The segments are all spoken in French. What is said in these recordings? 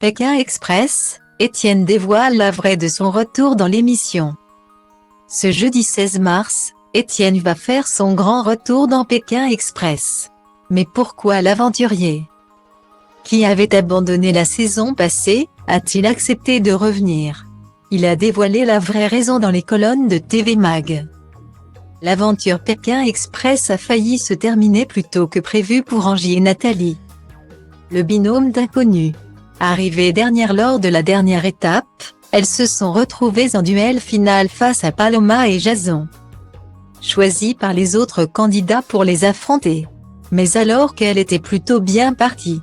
Pékin Express, Étienne dévoile la vraie de son retour dans l'émission. Ce jeudi 16 mars, Étienne va faire son grand retour dans Pékin Express. Mais pourquoi l'aventurier, qui avait abandonné la saison passée, a-t-il accepté de revenir? Il a dévoilé la vraie raison dans les colonnes de TV Mag. L'aventure Pékin Express a failli se terminer plus tôt que prévu pour Angie et Nathalie. Le binôme d'inconnus. Arrivées dernières lors de la dernière étape, elles se sont retrouvées en duel final face à Paloma et Jason, choisis par les autres candidats pour les affronter. Mais alors qu'elle était plutôt bien partie,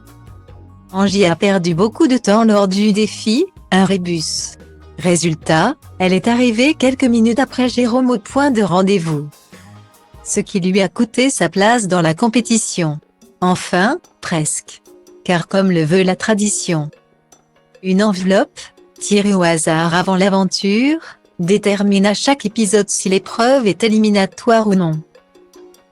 Angie a perdu beaucoup de temps lors du défi, un rébus. Résultat, elle est arrivée quelques minutes après Jérôme au point de rendez-vous, ce qui lui a coûté sa place dans la compétition. Enfin, presque. Car comme le veut la tradition, une enveloppe, tirée au hasard avant l'aventure, détermine à chaque épisode si l'épreuve est éliminatoire ou non.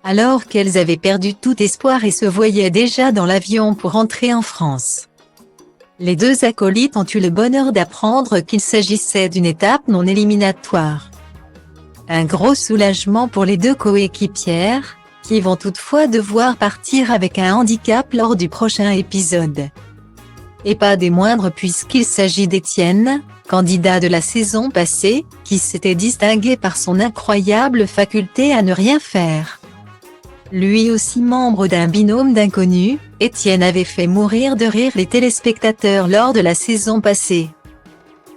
Alors qu'elles avaient perdu tout espoir et se voyaient déjà dans l'avion pour rentrer en France, les deux acolytes ont eu le bonheur d'apprendre qu'il s'agissait d'une étape non éliminatoire. Un gros soulagement pour les deux coéquipières, qui vont toutefois devoir partir avec un handicap lors du prochain épisode. Et pas des moindres puisqu'il s'agit d'Étienne, candidat de la saison passée, qui s'était distingué par son incroyable faculté à ne rien faire. Lui aussi membre d'un binôme d'inconnus, Étienne avait fait mourir de rire les téléspectateurs lors de la saison passée.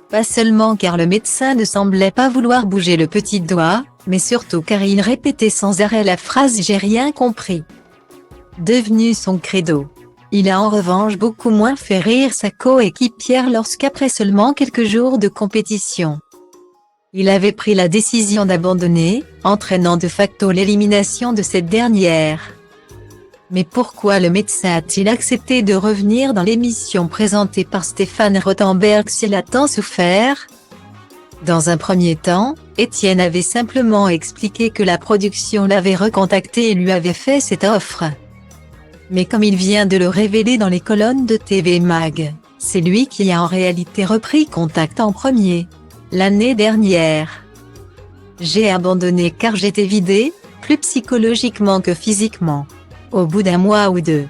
Pas seulement car le médecin ne semblait pas vouloir bouger le petit doigt, mais surtout car il répétait sans arrêt la phrase « j'ai rien compris », devenu son credo. Il a en revanche beaucoup moins fait rire sa coéquipière lorsqu'après seulement quelques jours de compétition, il avait pris la décision d'abandonner, entraînant de facto l'élimination de cette dernière. Mais pourquoi le médecin a-t-il accepté de revenir dans l'émission présentée par Stéphane Rothenberg s'il a tant souffert? Dans un premier temps, Étienne avait simplement expliqué que la production l'avait recontacté et lui avait fait cette offre. Mais comme il vient de le révéler dans les colonnes de TV Mag, c'est lui qui a en réalité repris contact en premier, l'année dernière. J'ai abandonné car j'étais vidé, plus psychologiquement que physiquement. Au bout d'un mois ou deux.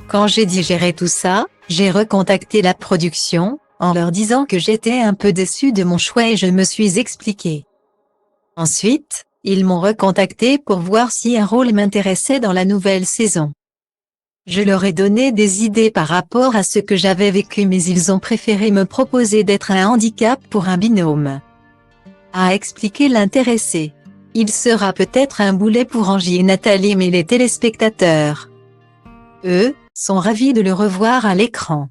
Quand j'ai digéré tout ça, j'ai recontacté la production, en leur disant que j'étais un peu déçu de mon choix et je me suis expliqué. Ensuite, ils m'ont recontacté pour voir si un rôle m'intéressait dans la nouvelle saison. Je leur ai donné des idées par rapport à ce que j'avais vécu mais ils ont préféré me proposer d'être un handicap pour un binôme, a expliqué l'intéressé. Il sera peut-être un boulet pour Angie et Nathalie mais les téléspectateurs, eux, sont ravis de le revoir à l'écran.